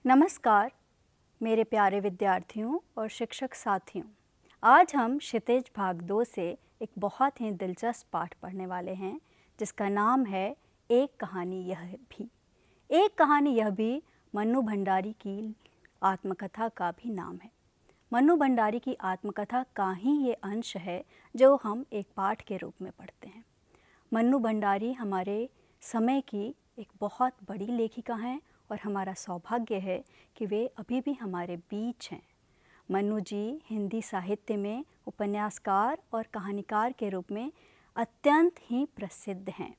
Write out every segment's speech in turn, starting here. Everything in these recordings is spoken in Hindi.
नमस्कार मेरे प्यारे विद्यार्थियों और शिक्षक साथियों। आज हम क्षितिज भाग 2 से एक बहुत ही दिलचस्प पाठ पढ़ने वाले हैं जिसका नाम है एक कहानी यह भी। एक कहानी यह भी मन्नू भंडारी की आत्मकथा का भी नाम है। मन्नू भंडारी की आत्मकथा का ही ये अंश है जो हम एक पाठ के रूप में पढ़ते हैं। मन्नू भंडारी हमारे समय की एक बहुत बड़ी लेखिका हैं और हमारा सौभाग्य है कि वे अभी भी हमारे बीच हैं। मन्नू जी हिंदी साहित्य में उपन्यासकार और कहानीकार के रूप में अत्यंत ही प्रसिद्ध हैं।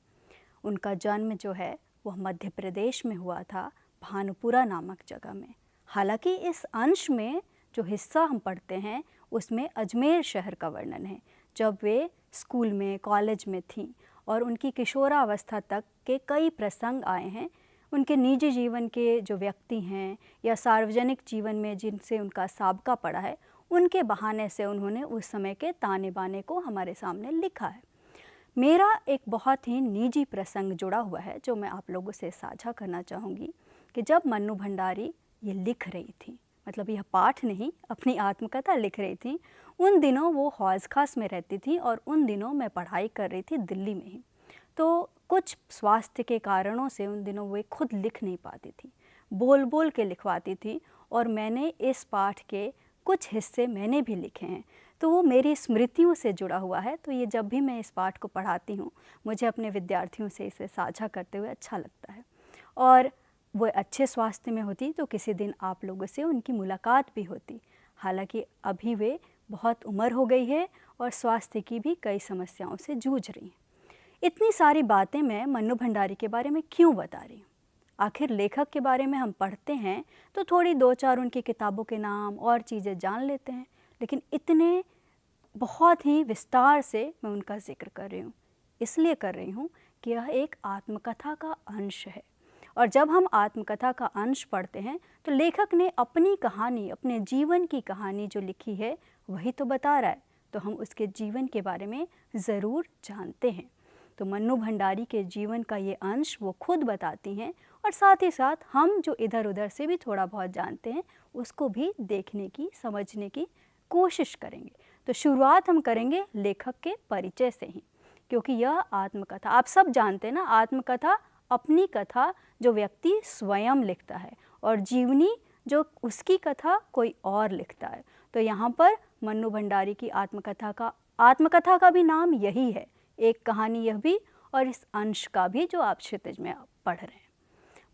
उनका जन्म जो है वह मध्य प्रदेश में हुआ था, भानुपुरा नामक जगह में। हालांकि इस अंश में जो हिस्सा हम पढ़ते हैं उसमें अजमेर शहर का वर्णन है, जब वे स्कूल में कॉलेज में थीं और उनकी किशोरावस्था तक के कई प्रसंग आए हैं। उनके निजी जीवन के जो व्यक्ति हैं या सार्वजनिक जीवन में जिनसे उनका साबका पड़ा है, उनके बहाने से उन्होंने उस समय के ताने बाने को हमारे सामने लिखा है। मेरा एक बहुत ही निजी प्रसंग जुड़ा हुआ है जो मैं आप लोगों से साझा करना चाहूँगी कि जब मन्नू भंडारी ये लिख रही थी, मतलब यह पाठ नहीं, अपनी आत्मकथा लिख रही थी, उन दिनों वो हौज खास में रहती थी और उन दिनों मैं पढ़ाई कर रही थी दिल्ली में ही। तो कुछ स्वास्थ्य के कारणों से उन दिनों वे खुद लिख नहीं पाती थी, बोल बोल के लिखवाती थी और मैंने इस पाठ के कुछ हिस्से मैंने भी लिखे हैं, तो वो मेरी स्मृतियों से जुड़ा हुआ है। तो ये जब भी मैं इस पाठ को पढ़ाती हूँ मुझे अपने विद्यार्थियों से इसे साझा करते हुए अच्छा लगता है। और वो अच्छे स्वास्थ्य में होती तो किसी दिन आप लोगों से उनकी मुलाकात भी होती। हालांकि अभी वे बहुत उम्र हो गई है और स्वास्थ्य की भी कई समस्याओं से जूझ रही हैं। इतनी सारी बातें मैं मन्नू भंडारी के बारे में क्यों बता रही हूँ? आखिर लेखक के बारे में हम पढ़ते हैं तो थोड़ी दो चार उनकी किताबों के नाम और चीज़ें जान लेते हैं, लेकिन इतने बहुत ही विस्तार से मैं उनका जिक्र कर रही हूँ। इसलिए कर रही हूँ कि यह एक आत्मकथा का अंश है और जब हम आत्मकथा का अंश पढ़ते हैं तो लेखक ने अपनी कहानी, अपने जीवन की कहानी जो लिखी है वही तो बता रहा है, तो हम उसके जीवन के बारे में ज़रूर जानते हैं। तो मन्नू भंडारी के जीवन का ये अंश वो खुद बताती हैं और साथ ही साथ हम जो इधर उधर से भी थोड़ा बहुत जानते हैं उसको भी देखने की, समझने की कोशिश करेंगे। तो शुरुआत हम करेंगे लेखक के परिचय से ही, क्योंकि यह आत्मकथा, आप सब जानते हैं ना, आत्मकथा अपनी कथा जो व्यक्ति स्वयं लिखता है और जीवनी जो उसकी कथा कोई और लिखता है। तो यहाँ पर मन्नू भंडारी की आत्मकथा का भी नाम यही है, एक कहानी यह भी, और इस अंश का भी जो आप क्षितिज में पढ़ रहे हैं।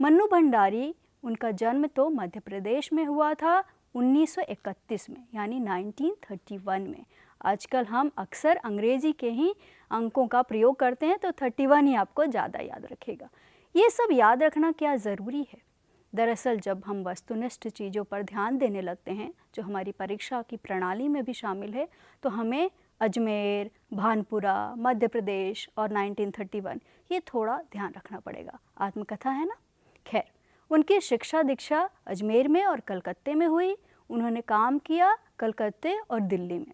मन्नू भंडारी, उनका जन्म तो मध्य प्रदेश में हुआ था 1931 में, यानी 1931 में। आजकल हम अक्सर अंग्रेजी के ही अंकों का प्रयोग करते हैं तो 31 ही आपको ज़्यादा याद रखेगा। ये सब याद रखना क्या ज़रूरी है? दरअसल जब हम वस्तुनिष्ठ चीज़ों पर ध्यान देने लगते हैं, जो हमारी परीक्षा की प्रणाली में भी शामिल है, तो हमें अजमेर, भानपुरा, मध्य प्रदेश और 1931 ये थोड़ा ध्यान रखना पड़ेगा। आत्मकथा है ना। खैर, उनकी शिक्षा दीक्षा अजमेर में और कलकत्ते में हुई। उन्होंने काम किया कलकत्ते और दिल्ली में।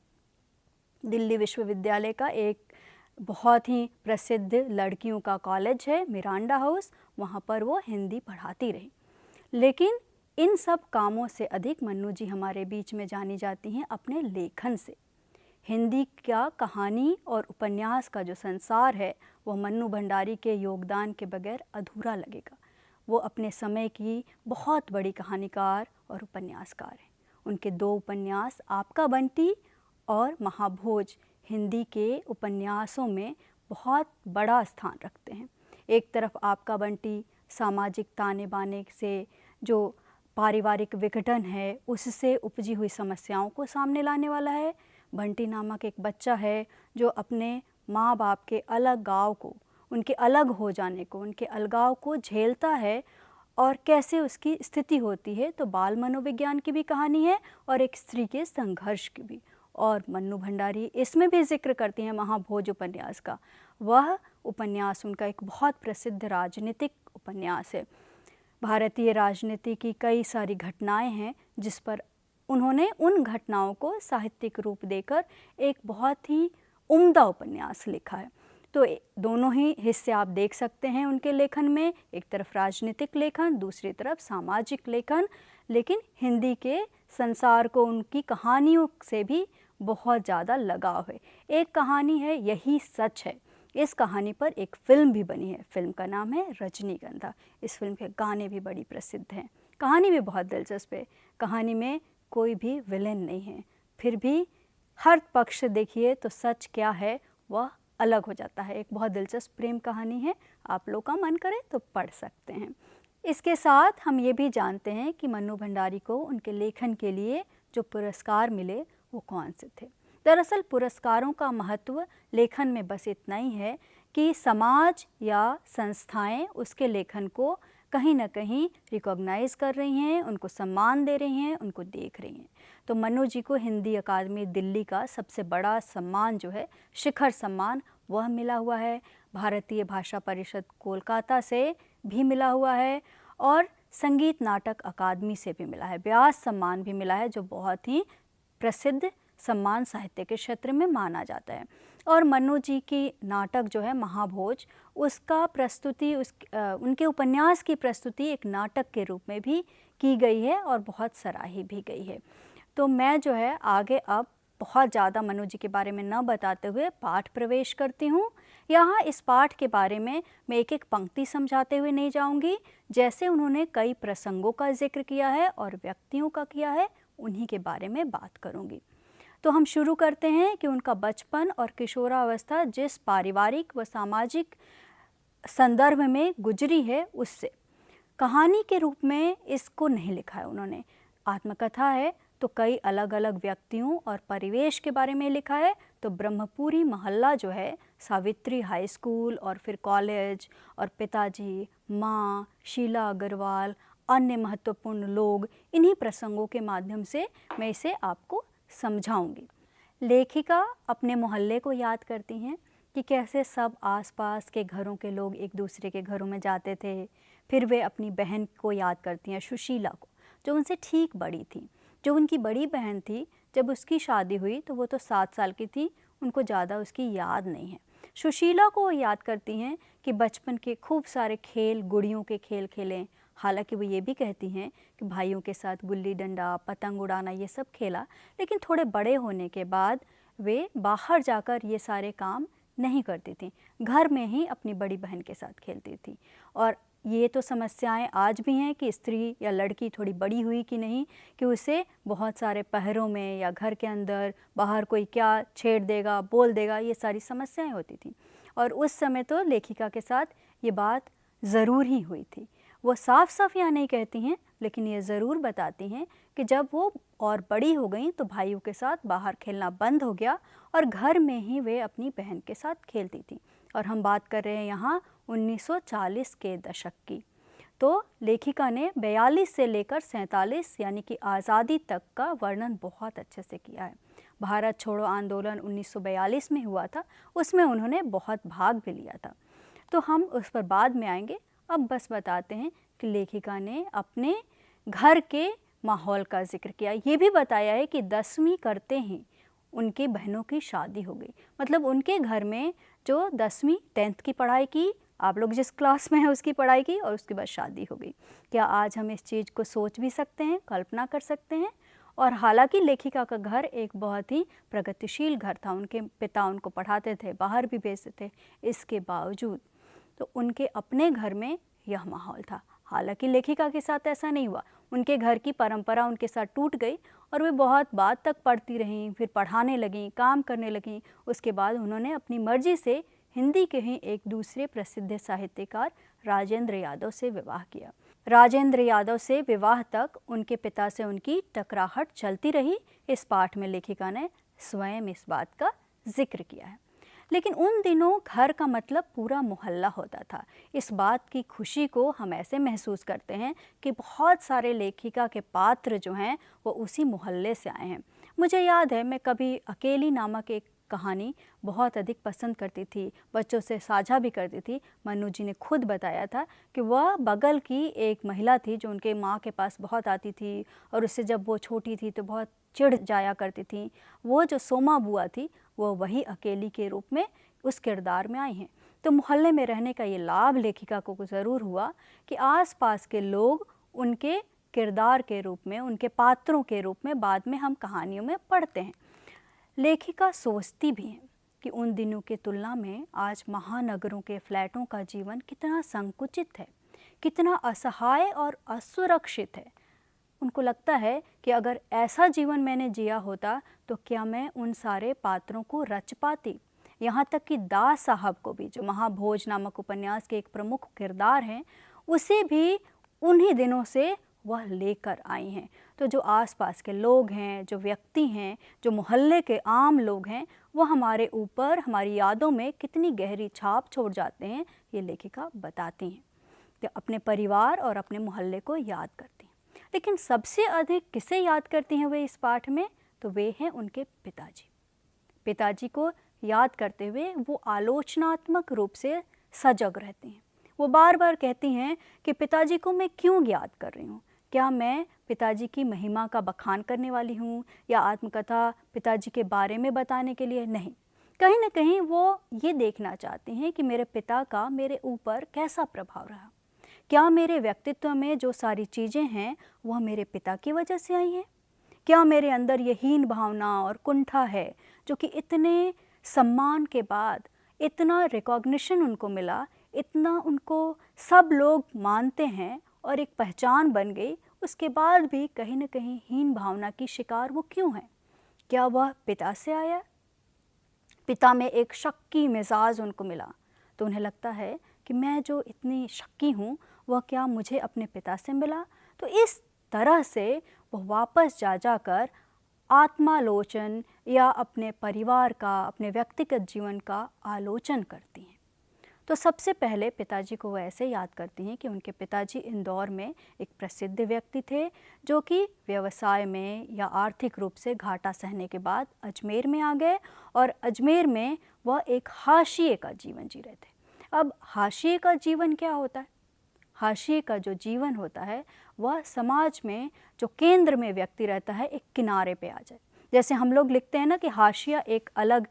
दिल्ली विश्वविद्यालय का एक बहुत ही प्रसिद्ध लड़कियों का कॉलेज है, मिरांडा हाउस, वहाँ पर वो हिंदी पढ़ाती रही। लेकिन इन सब कामों से अधिक मन्नू जी हमारे बीच में जानी जाती हैं अपने लेखन से। हिंदी का कहानी और उपन्यास का जो संसार है वह मन्नू भंडारी के योगदान के बगैर अधूरा लगेगा। वो अपने समय की बहुत बड़ी कहानीकार और उपन्यासकार हैं। उनके 2 उपन्यास आपका बंटी और महाभोज हिंदी के उपन्यासों में बहुत बड़ा स्थान रखते हैं। एक तरफ आपका बंटी सामाजिक ताने बाने से, जो पारिवारिक विघटन है उससे उपजी हुई समस्याओं को सामने लाने वाला है। बंटी नामक एक बच्चा है जो अपने माँ बाप के अलग गांव को, उनके अलग हो जाने को, उनके अलगाव को झेलता है और कैसे उसकी स्थिति होती है। तो बाल मनोविज्ञान की भी कहानी है और एक स्त्री के संघर्ष की भी। और मन्नू भंडारी इसमें भी जिक्र करती हैं महाभोज उपन्यास का। वह उपन्यास उनका एक बहुत प्रसिद्ध राजनीतिक उपन्यास है। भारतीय राजनीति की कई सारी घटनाएं हैं जिस पर उन्होंने उन घटनाओं को साहित्यिक रूप देकर एक बहुत ही उम्दा उपन्यास लिखा है। तो दोनों ही हिस्से आप देख सकते हैं उनके लेखन में, एक तरफ राजनीतिक लेखन, दूसरी तरफ सामाजिक लेखन। लेकिन हिंदी के संसार को उनकी कहानियों से भी बहुत ज़्यादा लगाव है। एक कहानी है यही सच है, इस कहानी पर एक फ़िल्म भी बनी है। फिल्म का नाम है रजनीगंधा। इस फिल्म के गाने भी बड़ी प्रसिद्ध हैं, कहानी भी बहुत दिलचस्प है। कहानी में कोई भी विलेन नहीं है, फिर भी हर पक्ष देखिए तो सच क्या है वह अलग हो जाता है। एक बहुत दिलचस्प प्रेम कहानी है, आप लोग का मन करे तो पढ़ सकते हैं। इसके साथ हम ये भी जानते हैं कि मन्नू भंडारी को उनके लेखन के लिए जो पुरस्कार मिले वो कौन से थे। दरअसल पुरस्कारों का महत्व लेखन में बस इतना ही है कि समाज या संस्थाएं उसके लेखन को कहीं ना कहीं रिकॉग्नाइज़ कर रही हैं, उनको सम्मान दे रही हैं, उनको देख रही हैं। तो मन्नू जी को हिंदी अकादमी दिल्ली का सबसे बड़ा सम्मान जो है शिखर सम्मान वह मिला हुआ है। भारतीय भाषा परिषद कोलकाता से भी मिला हुआ है और संगीत नाटक अकादमी से भी मिला है। व्यास सम्मान भी मिला है जो बहुत ही प्रसिद्ध सम्मान साहित्य के क्षेत्र में माना जाता है। और मन्नू जी की नाटक जो है महाभोज, उसका प्रस्तुति उनके उपन्यास की प्रस्तुति एक नाटक के रूप में भी की गई है और बहुत सराही भी गई है। तो मैं जो है आगे अब बहुत ज़्यादा मन्नू जी के बारे में न बताते हुए पाठ प्रवेश करती हूँ। यहाँ इस पाठ के बारे में मैं एक एक पंक्ति समझाते हुए नहीं जाऊँगी। जैसे उन्होंने कई प्रसंगों का जिक्र किया है और व्यक्तियों का किया है, उन्हीं के बारे में बात करूँगी। तो हम शुरू करते हैं कि उनका बचपन और किशोरावस्था जिस पारिवारिक व सामाजिक संदर्भ में गुजरी है उससे। कहानी के रूप में इसको नहीं लिखा है उन्होंने, आत्मकथा है तो कई अलग अलग व्यक्तियों और परिवेश के बारे में लिखा है। तो ब्रह्मपुरी मोहल्ला जो है, सावित्री हाई स्कूल और फिर कॉलेज और पिताजी, माँ, शीला अग्रवाल, अन्य महत्वपूर्ण लोग, इन्हीं प्रसंगों के माध्यम से मैं इसे आपको समझाऊंगी। लेखिका अपने मोहल्ले को याद करती हैं कि कैसे सब आसपास के घरों के लोग एक दूसरे के घरों में जाते थे। फिर वे अपनी बहन को याद करती हैं, सुशीला को, जो उनसे ठीक बड़ी थी। जो उनकी बड़ी बहन थी, जब उसकी शादी हुई तो वो तो 7 साल की थी, उनको ज़्यादा उसकी याद नहीं है। सुशीला को याद करती हैं कि बचपन के खूब सारे खेल, गुड़ियों के खेल खेलें। हालांकि वो ये भी कहती हैं कि भाइयों के साथ गुल्ली डंडा, पतंग उड़ाना ये सब खेला, लेकिन थोड़े बड़े होने के बाद वे बाहर जाकर ये सारे काम नहीं करती थी, घर में ही अपनी बड़ी बहन के साथ खेलती थी। और ये तो समस्याएं आज भी हैं कि स्त्री या लड़की थोड़ी बड़ी हुई कि नहीं, कि उसे बहुत सारे पहरों में या घर के अंदर बाहर कोई क्या छेड़ देगा, बोल देगा, ये सारी समस्याएं होती थी। और उस समय तो लेखिका के साथ ये बात ज़रूर ही हुई थी। वो साफ साफ यहाँ नहीं कहती हैं, लेकिन ये ज़रूर बताती हैं कि जब वो और बड़ी हो गई तो भाइयों के साथ बाहर खेलना बंद हो गया और घर में ही वे अपनी बहन के साथ खेलती थी। और हम बात कर रहे हैं यहाँ 1940 के दशक की। तो लेखिका ने 42 से लेकर 47 यानी कि आज़ादी तक का वर्णन बहुत अच्छे से किया है। भारत छोड़ो आंदोलन 1942 में हुआ था, उसमें उन्होंने बहुत भाग भी लिया था, तो हम उस पर बाद में आएंगे। अब बस बताते हैं कि लेखिका ने अपने घर के माहौल का जिक्र किया। ये भी बताया है कि 10वीं करते ही उनकी बहनों की शादी हो गई। मतलब उनके घर में जो 10वीं 10th की पढ़ाई की, आप लोग जिस क्लास में हैं उसकी पढ़ाई की, और उसके बाद शादी हो गई। क्या आज हम इस चीज़ को सोच भी सकते हैं, कल्पना कर सकते हैं? और हालांकि लेखिका का घर एक बहुत ही प्रगतिशील घर था, उनके पिता उनको पढ़ाते थे, बाहर भी भेजते थे, इसके बावजूद तो उनके अपने घर में यह माहौल था। हालांकि लेखिका के साथ ऐसा नहीं हुआ, उनके घर की परंपरा उनके साथ टूट गई और वे बहुत बाद तक पढ़ती रहीं, फिर पढ़ाने लगीं, काम करने लगीं। उसके बाद उन्होंने अपनी मर्जी से हिंदी के ही एक दूसरे प्रसिद्ध साहित्यकार राजेंद्र यादव से विवाह किया। राजेंद्र यादव से विवाह तक उनके पिता से उनकी टकराहट चलती रही। इस पाठ में लेखिका ने स्वयं इस बात का जिक्र किया है। लेकिन उन दिनों घर का मतलब पूरा मोहल्ला होता था। इस बात की खुशी को हम ऐसे महसूस करते हैं कि बहुत सारे लेखिका के पात्र जो हैं वो उसी मोहल्ले से आए हैं। मुझे याद है मैं कभी अकेली नामक एक कहानी बहुत अधिक पसंद करती थी, बच्चों से साझा भी करती थी। मन्नू जी ने खुद बताया था कि वह बगल की एक महिला थी जो उनके माँ के पास बहुत आती थी और उससे जब वो छोटी थी तो बहुत चिढ़ जाया करती थी। वो जो सोमा बुआ थी वो वही अकेली के रूप में उस किरदार में आई हैं। तो मोहल्ले में रहने का ये लाभ लेखिका को ज़रूर हुआ कि आसपास के लोग उनके किरदार के रूप में, उनके पात्रों के रूप में बाद में हम कहानियों में पढ़ते हैं। लेखिका सोचती भी हैं कि उन दिनों की तुलना में आज महानगरों के फ्लैटों का जीवन कितना संकुचित है, कितना असहाय और असुरक्षित है। उनको लगता है कि अगर ऐसा जीवन मैंने जिया होता तो क्या मैं उन सारे पात्रों को रच पाती। यहाँ तक कि दास साहब को भी, जो महाभोज नामक उपन्यास के एक प्रमुख किरदार हैं, उसे भी उन्हीं दिनों से वह लेकर आई हैं। तो जो आसपास के लोग हैं, जो व्यक्ति हैं, जो मोहल्ले के आम लोग हैं, वह हमारे ऊपर, हमारी यादों में कितनी गहरी छाप छोड़ जाते हैं, ये लेखिका बताती हैं। तो अपने परिवार और अपने मोहल्ले को याद करती हैं। लेकिन सबसे अधिक किसे याद करती हैं वे इस पाठ में? तो वे हैं उनके पिताजी। पिताजी को याद करते हुए वो आलोचनात्मक रूप से सजग रहती हैं। वो बार बार कहती हैं कि पिताजी को मैं क्यों याद कर रही हूँ? क्या मैं पिताजी की महिमा का बखान करने वाली हूँ या आत्मकथा पिताजी के बारे में बताने के लिए? नहीं, कहीं ना कहीं वो ये देखना चाहती हैं कि मेरे पिता का मेरे ऊपर कैसा प्रभाव रहा। क्या मेरे व्यक्तित्व में जो सारी चीज़ें हैं वह मेरे पिता की वजह से आई हैं? क्या मेरे अंदर ये हीन भावना और कुंठा है जो कि इतने सम्मान के बाद, इतना रिकॉग्निशन उनको मिला, इतना उनको सब लोग मानते हैं और एक पहचान बन गई, उसके बाद भी कहीं ना कहीं हीन भावना की शिकार वो क्यों है? क्या वह पिता से आया? पिता में एक शक्की मिजाज उनको मिला, तो उन्हें लगता है कि मैं जो इतनी शक्की हूँ वह क्या मुझे अपने पिता से मिला? तो इस तरह से वह वापस जाकर आत्मालोचन या अपने परिवार का, अपने व्यक्तिगत जीवन का आलोचन करती हैं। तो सबसे पहले पिताजी को वो ऐसे याद करती हैं कि उनके पिताजी इंदौर में एक प्रसिद्ध व्यक्ति थे, जो कि व्यवसाय में या आर्थिक रूप से घाटा सहने के बाद अजमेर में आ गए और अजमेर में वह एक हाशिए का जीवन जी रहे थे। अब हाशिए का जीवन क्या होता है? हाशिए का जो जीवन होता है वह समाज में जो केंद्र में व्यक्ति रहता है, एक किनारे पे आ जाए। जैसे हम लोग लिखते हैं ना कि हाशिया एक अलग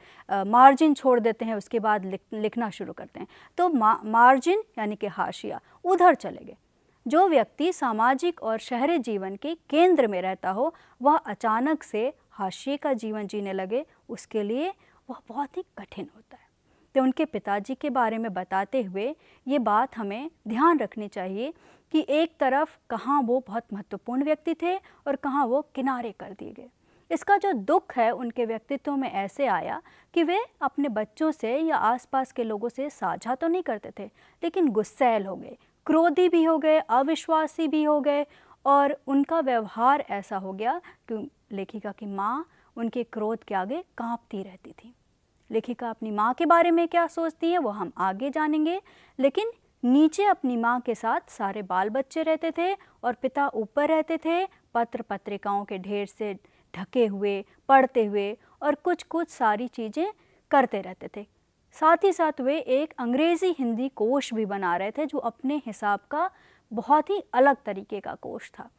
मार्जिन छोड़ देते हैं, उसके बाद लिखना शुरू करते हैं, तो मार्जिन यानी कि हाशिया उधर चले गए। जो व्यक्ति सामाजिक और शहरी जीवन के केंद्र में रहता हो वह अचानक से हाशिए का जीवन जीने लगे, उसके लिए वह बहुत ही कठिन होता है। तो उनके पिताजी के बारे में बताते हुए ये बात हमें ध्यान रखनी चाहिए कि एक तरफ कहाँ वो बहुत महत्वपूर्ण व्यक्ति थे और कहाँ वो किनारे कर दिए गए। इसका जो दुख है उनके व्यक्तित्व में ऐसे आया कि वे अपने बच्चों से या आसपास के लोगों से साझा तो नहीं करते थे, लेकिन गुस्सैल हो गए, क्रोधी भी हो गए, अविश्वासी भी हो गए और उनका व्यवहार ऐसा हो गया कि लेखिका की माँ उनके क्रोध के आगे कांपती रहती थी। लेखिका अपनी माँ के बारे में क्या सोचती है वो हम आगे जानेंगे, लेकिन नीचे अपनी माँ के साथ सारे बाल बच्चे रहते थे और पिता ऊपर रहते थे, पत्र पत्रिकाओं के ढेर से ढके हुए, पढ़ते हुए और कुछ कुछ सारी चीज़ें करते रहते थे। साथ ही साथ वे एक अंग्रेज़ी हिंदी कोश भी बना रहे थे, जो अपने हिसाब का बहुत ही अलग तरीके का कोश था।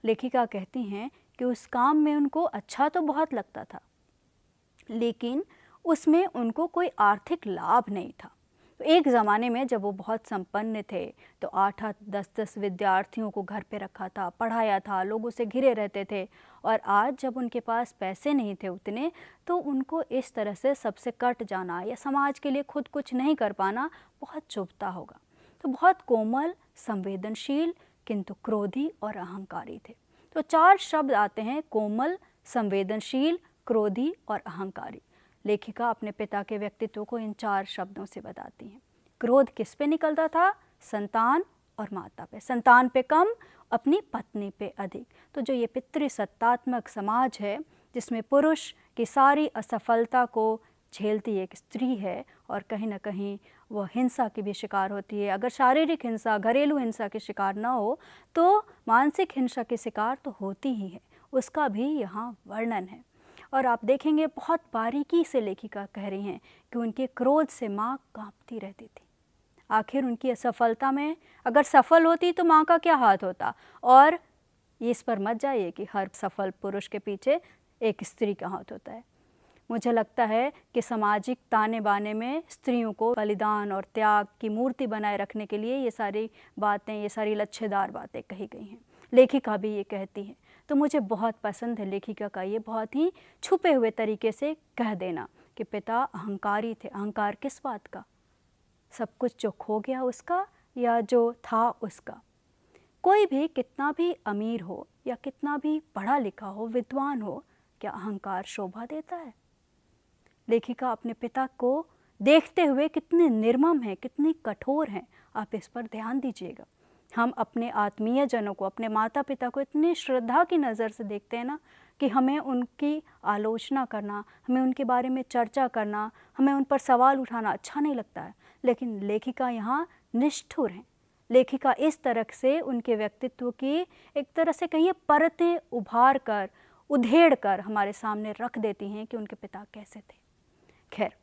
लेखिका कहती हैं कि उस काम में उनको अच्छा तो बहुत लगता था, लेकिन उसमें उनको कोई आर्थिक लाभ नहीं था। तो एक ज़माने में जब वो बहुत संपन्न थे तो 8-8, 10-10 विद्यार्थियों को घर पे रखा था, पढ़ाया था, लोगों से घिरे रहते थे, और आज जब उनके पास पैसे नहीं थे उतने, तो उनको इस तरह से सबसे कट जाना या समाज के लिए खुद कुछ नहीं कर पाना बहुत चुभता होगा। तो बहुत कोमल, संवेदनशील, किंतु क्रोधी और अहंकारी थे। तो 4 शब्द आते हैं: कोमल, संवेदनशील, क्रोधी और अहंकारी। लेखिका अपने पिता के व्यक्तित्व को इन 4 शब्दों से बताती हैं। क्रोध किस पे निकलता था? संतान और माता पे। संतान पे कम, अपनी पत्नी पे अधिक। तो जो ये पितृसत्तात्मक समाज है, जिसमें पुरुष की सारी असफलता को झेलती एक स्त्री है और कहीं ना कहीं वह हिंसा की भी शिकार होती है। अगर शारीरिक हिंसा, घरेलू हिंसा के शिकार न हो तो मानसिक हिंसा के शिकार तो होती ही है, उसका भी यहाँ वर्णन है। और आप देखेंगे बहुत बारीकी से लेखिका कह रही हैं कि उनके क्रोध से माँ कांपती रहती थी। आखिर उनकी असफलता में अगर सफल होती तो माँ का क्या हाथ होता? और इस पर मत जाइए कि हर सफल पुरुष के पीछे एक स्त्री का हाथ होता है। मुझे लगता है कि सामाजिक ताने बाने में स्त्रियों को बलिदान और त्याग की मूर्ति बनाए रखने के लिए ये सारी बातें, ये सारी लच्छेदार बातें कही गई हैं। लेखिका भी ये कहती है। तो मुझे बहुत पसंद है लेखिका का ये बहुत ही छुपे हुए तरीके से कह देना कि पिता अहंकारी थे। अहंकार किस बात का? सब कुछ जो खो गया उसका या जो था उसका? कोई भी कितना भी अमीर हो या कितना भी पढ़ा लिखा हो, विद्वान हो, क्या अहंकार शोभा देता है? लेखिका अपने पिता को देखते हुए कितने निर्मम हैं, कितनी कठोर हैं, आप इस पर ध्यान दीजिएगा। हम अपने आत्मीय जनों को, अपने माता पिता को इतनी श्रद्धा की नज़र से देखते हैं ना कि हमें उनकी आलोचना करना, हमें उनके बारे में चर्चा करना, हमें उन पर सवाल उठाना अच्छा नहीं लगता है। लेकिन लेखिका यहाँ निष्ठुर हैं। लेखिका इस तरह से उनके व्यक्तित्व की एक तरह से कहिए परतें उभार कर, उधेड़ कर हमारे सामने रख देती हैं कि उनके पिता कैसे थे। खैर,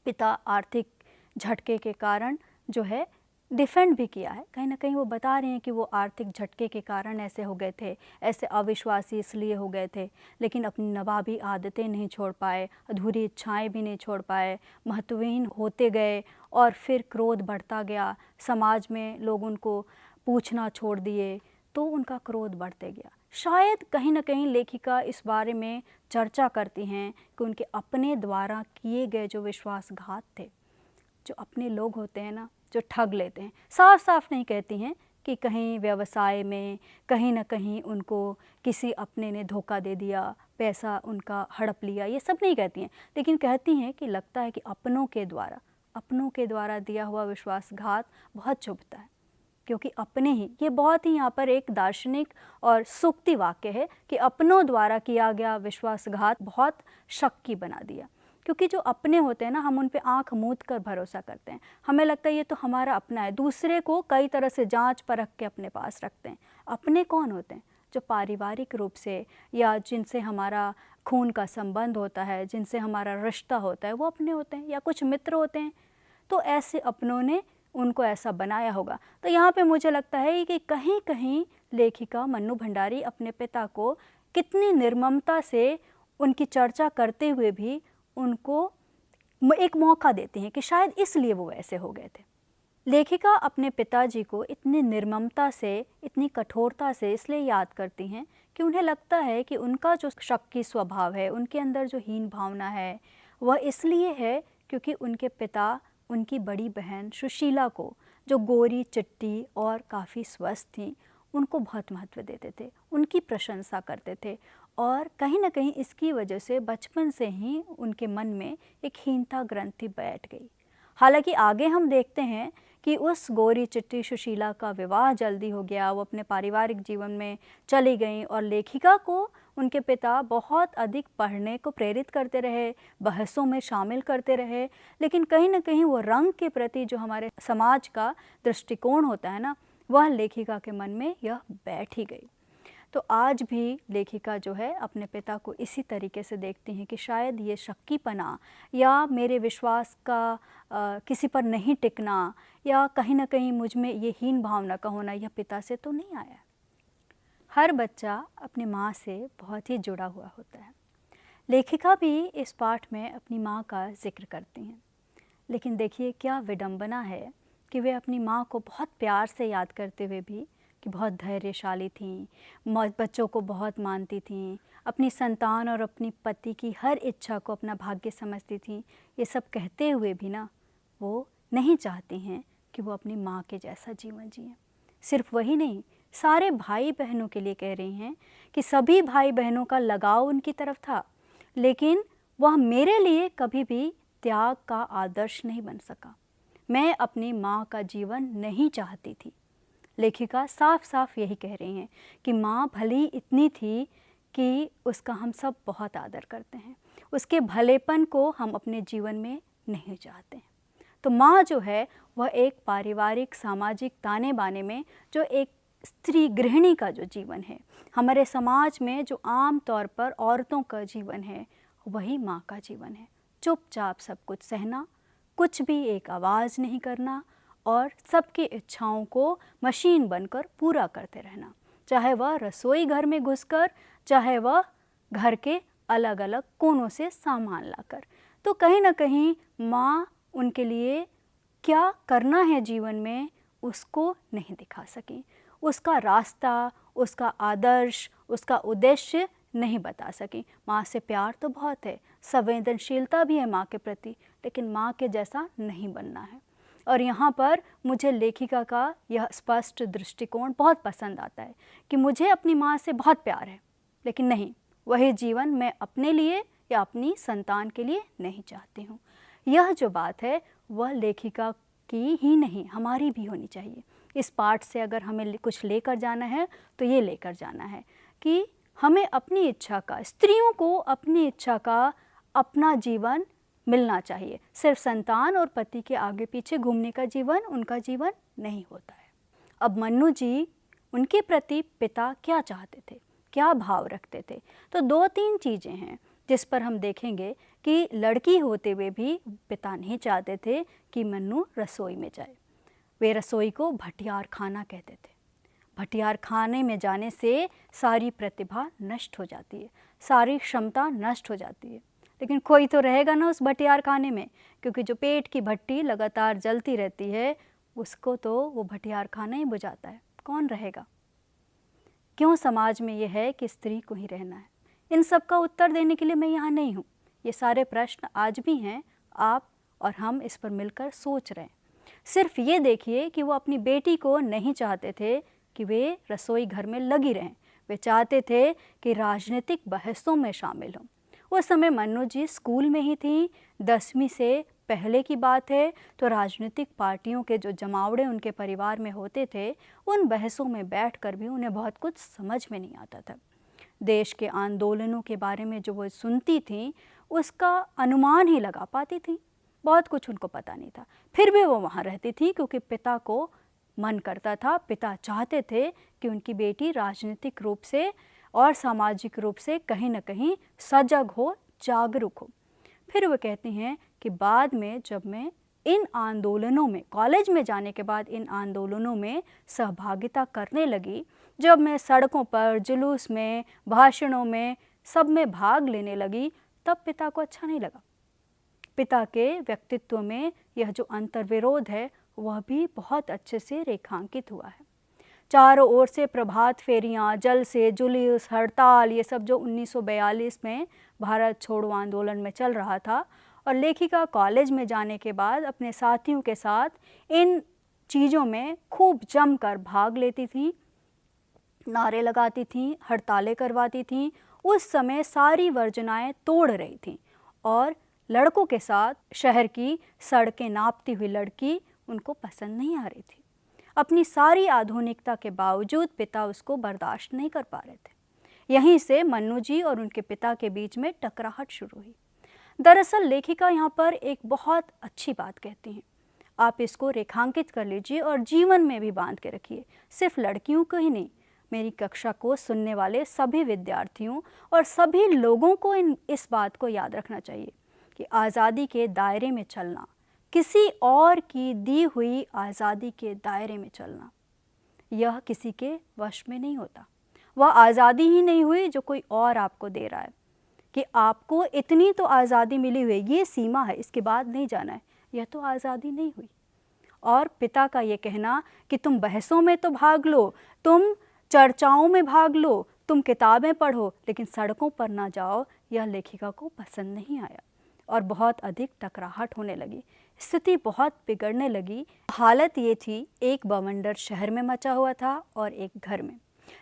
पिता आर्थिक झटके के कारण जो है डिफेंड भी किया है। कहीं ना कहीं वो बता रहे हैं कि वो आर्थिक झटके के कारण ऐसे हो गए थे, ऐसे अविश्वासी इसलिए हो गए थे, लेकिन अपनी नवाबी आदतें नहीं छोड़ पाए, अधूरी इच्छाएं भी नहीं छोड़ पाए, महत्वहीन होते गए और फिर क्रोध बढ़ता गया। समाज में लोग उनको पूछना छोड़ दिए तो उनका क्रोध बढ़ते गया। शायद कहीं ना कहीं लेखिका इस बारे में चर्चा करती हैं कि उनके अपने द्वारा किए गए जो विश्वासघात थे, जो अपने लोग होते हैं ना जो ठग लेते हैं, साफ साफ नहीं कहती हैं कि कहीं व्यवसाय में कहीं ना कहीं उनको किसी अपने ने धोखा दे दिया, पैसा उनका हड़प लिया, ये सब नहीं कहती हैं, लेकिन कहती हैं कि लगता है कि अपनों के द्वारा दिया हुआ विश्वासघात बहुत चुभता है। क्योंकि अपने ही, ये बहुत ही यहाँ पर एक दार्शनिक और सूक्ति वाक्य है कि अपनों द्वारा किया गया विश्वासघात बहुत शक की बना दिया। क्योंकि जो अपने होते हैं ना, हम उन पे आँख मूंद कर भरोसा करते हैं। हमें लगता है ये तो हमारा अपना है। दूसरे को कई तरह से जांच परख के अपने पास रखते हैं। अपने कौन होते हैं? जो पारिवारिक रूप से या जिनसे हमारा खून का संबंध होता है, जिनसे हमारा रिश्ता होता है, वो अपने होते हैं, या कुछ मित्र होते हैं। तो ऐसे अपनों ने उनको ऐसा बनाया होगा। तो यहाँ पे मुझे लगता है कि कहीं कहीं लेखिका मन्नू भंडारी अपने पिता को कितनी निर्ममता से उनकी चर्चा करते हुए भी उनको एक मौका देती हैं कि शायद इसलिए वो ऐसे हो गए थे। लेखिका अपने पिताजी को इतनी निर्ममता से, इतनी कठोरता से इसलिए याद करती हैं कि उन्हें लगता है कि उनका जो शक्की स्वभाव है, उनके अंदर जो हीन भावना है, वह इसलिए है क्योंकि उनके पिता उनकी बड़ी बहन सुशीला को, जो गोरी चिट्टी और काफ़ी स्वस्थ थी, उनको बहुत महत्व देते थे, उनकी प्रशंसा करते थे। और कहीं ना कहीं इसकी वजह से बचपन से ही उनके मन में एक हीनता ग्रंथि बैठ गई। हालांकि आगे हम देखते हैं कि उस गोरी चिट्टी सुशीला का विवाह जल्दी हो गया, वो अपने पारिवारिक जीवन में चली गई और लेखिका को उनके पिता बहुत अधिक पढ़ने को प्रेरित करते रहे, बहसों में शामिल करते रहे, लेकिन कहीं ना कहीं वो रंग के प्रति जो हमारे समाज का दृष्टिकोण होता है ना, वह लेखिका के मन में यह बैठ ही गई। तो आज भी लेखिका जो है अपने पिता को इसी तरीके से देखती हैं कि शायद ये शक्कीपना या मेरे विश्वास का किसी पर नहीं टिकना या कहीं ना कहीं मुझ में ये हीन भावना का होना, यह पिता से तो नहीं आया। हर बच्चा अपनी माँ से बहुत ही जुड़ा हुआ होता है। लेखिका भी इस पाठ में अपनी माँ का जिक्र करती हैं, लेकिन देखिए क्या विडंबना है कि वे अपनी माँ को बहुत प्यार से याद करते हुए भी कि बहुत धैर्यशाली थीं, बच्चों को बहुत मानती थीं, अपनी संतान और अपनी पति की हर इच्छा को अपना भाग्य समझती थीं, ये सब कहते हुए भी ना वो नहीं चाहती हैं कि वो अपनी माँ के जैसा जीवन जिएं। सिर्फ वही नहीं, सारे भाई बहनों के लिए कह रही हैं कि सभी भाई बहनों का लगाव उनकी तरफ था, लेकिन वह मेरे लिए कभी भी त्याग का आदर्श नहीं बन सका। मैं अपनी माँ का जीवन नहीं चाहती थी। लेखिका साफ साफ यही कह रही हैं कि माँ भली इतनी थी कि उसका हम सब बहुत आदर करते हैं, उसके भलेपन को हम अपने जीवन में नहीं चाहते हैं। तो माँ जो है वह एक पारिवारिक सामाजिक ताने बाने में जो एक स्त्री गृहिणी का जो जीवन है, हमारे समाज में जो आम तौर पर औरतों का जीवन है, वही माँ का जीवन है। चुपचाप सब कुछ सहना, कुछ भी एक आवाज़ नहीं करना और सबकी इच्छाओं को मशीन बनकर पूरा करते रहना, चाहे वह रसोई घर में घुसकर, चाहे वह घर के अलग अलग कोनों से सामान लाकर। तो कहीं ना कहीं माँ उनके लिए क्या करना है जीवन में उसको नहीं दिखा सकी, उसका रास्ता, उसका आदर्श, उसका उद्देश्य नहीं बता सकी। माँ से प्यार तो बहुत है, संवेदनशीलता भी है माँ के प्रति, लेकिन माँ के जैसा नहीं बनना है। और यहाँ पर मुझे लेखिका का यह स्पष्ट दृष्टिकोण बहुत पसंद आता है कि मुझे अपनी माँ से बहुत प्यार है, लेकिन नहीं, वही जीवन मैं अपने लिए या अपनी संतान के लिए नहीं चाहती हूँ। यह जो बात है वह लेखिका की ही नहीं, हमारी भी होनी चाहिए। इस पाठ से अगर हमें कुछ लेकर जाना है तो ये लेकर जाना है कि हमें अपनी इच्छा का, स्त्रियों को अपनी इच्छा का अपना जीवन मिलना चाहिए। सिर्फ संतान और पति के आगे पीछे घूमने का जीवन उनका जीवन नहीं होता है। अब मन्नू जी, उनके प्रति पिता क्या चाहते थे, क्या भाव रखते थे? तो 2-3 चीज़ें हैं जिस पर हम देखेंगे कि लड़की होते हुए भी पिता नहीं चाहते थे कि मन्नू रसोई में जाए। वे रसोई को भटियार खाना कहते थे। भटियार खाने में जाने से सारी प्रतिभा नष्ट हो जाती है, सारी क्षमता नष्ट हो जाती है। लेकिन कोई तो रहेगा ना उस भटियार खाने में, क्योंकि जो पेट की भट्टी लगातार जलती रहती है उसको तो वो भटियार खाना ही बुझाता है। कौन रहेगा? क्यों समाज में ये है कि स्त्री को ही रहना है? इन सब का उत्तर देने के लिए मैं यहाँ नहीं हूँ। ये सारे प्रश्न आज भी हैं, आप और हम इस पर मिलकर सोच रहे हैं। सिर्फ ये देखिए कि वो अपनी बेटी को नहीं चाहते थे कि वे रसोई घर में लगी रहें, वे चाहते थे कि राजनीतिक बहसों में शामिल हों। उस समय मन्नू जी स्कूल में ही थी, 10वीं से पहले की बात है। तो राजनीतिक पार्टियों के जो जमावड़े उनके परिवार में होते थे, उन बहसों में बैठकर भी उन्हें बहुत कुछ समझ में नहीं आता था। देश के आंदोलनों के बारे में जो वो सुनती थीं, उसका अनुमान ही लगा पाती थीं, बहुत कुछ उनको पता नहीं था। फिर भी वो वहाँ रहती थी क्योंकि पिता को मन करता था, पिता चाहते थे कि उनकी बेटी राजनीतिक रूप से और सामाजिक रूप से कहीं न कहीं सजग हो, जागरूक हो। फिर वो कहती हैं कि बाद में जब मैं इन आंदोलनों में, कॉलेज में जाने के बाद इन आंदोलनों में सहभागिता करने लगी, जब मैं सड़कों पर, जुलूस में, भाषणों में, सब में भाग लेने लगी, तब पिता को अच्छा नहीं लगा। पिता के व्यक्तित्व में यह जो अंतर्विरोध है वह भी बहुत अच्छे से रेखांकित हुआ है। चारों ओर से प्रभात फेरियां, जलसे, जुलूस, हड़ताल, ये सब जो 1942 में भारत छोड़ो आंदोलन में चल रहा था, और लेखिका कॉलेज में जाने के बाद अपने साथियों के साथ इन चीज़ों में खूब जमकर भाग लेती थी, नारे लगाती थीं, हड़तालें करवाती थीं। उस समय सारी वर्जनाएं तोड़ रही थीं और लड़कों के साथ शहर की सड़कें नापती हुई लड़की उनको पसंद नहीं आ रही थी। अपनी सारी आधुनिकता के बावजूद पिता उसको बर्दाश्त नहीं कर पा रहे थे। यहीं से मन्नू जी और उनके पिता के बीच में टकराहट शुरू हुई। दरअसल लेखिका यहाँ पर एक बहुत अच्छी बात कहती हैं, आप इसको रेखांकित कर लीजिए और जीवन में भी बांध के रखिए। सिर्फ लड़कियों को ही नहीं, मेरी कक्षा को सुनने वाले सभी विद्यार्थियों और सभी लोगों को इस बात को याद रखना चाहिए कि आज़ादी के दायरे में चलना, किसी और की दी हुई आज़ादी के दायरे में चलना, यह किसी के वश में नहीं होता। वह आज़ादी ही नहीं हुई जो कोई और आपको दे रहा है कि आपको इतनी तो आज़ादी मिली हुई, ये सीमा है, इसके बाद नहीं जाना है, यह तो आज़ादी नहीं हुई। और पिता का ये कहना कि तुम बहसों में तो भाग लो, तुम चर्चाओं में भाग लो, तुम किताबें पढ़ो, लेकिन सड़कों पर ना जाओ, यह लेखिका को पसंद नहीं आया और बहुत अधिक टकराहट होने लगी। स्थिति बहुत बिगड़ने लगी। हालत ये थी, एक बवंडर शहर में मचा हुआ था और एक घर में।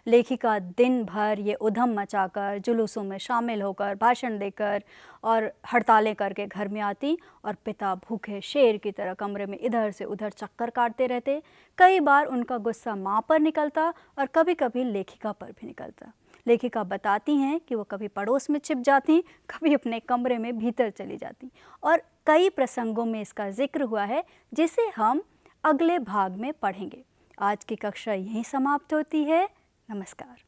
लेखिका दिन भर ये उधम मचाकर, जुलूसों में शामिल होकर, भाषण देकर और हड़तालें करके घर में आती और पिता भूखे शेर की तरह कमरे में इधर से उधर चक्कर काटते रहते। कई बार उनका गुस्सा माँ पर निकलता और कभी कभी लेखिका पर भी निकलता। लेखिका बताती हैं कि वो कभी पड़ोस में छिप जाती, कभी अपने कमरे में भीतर चली जाती, और कई प्रसंगों में इसका जिक्र हुआ है जिसे हम अगले भाग में पढ़ेंगे। आज की कक्षा यहीं समाप्त होती है। नमस्कार।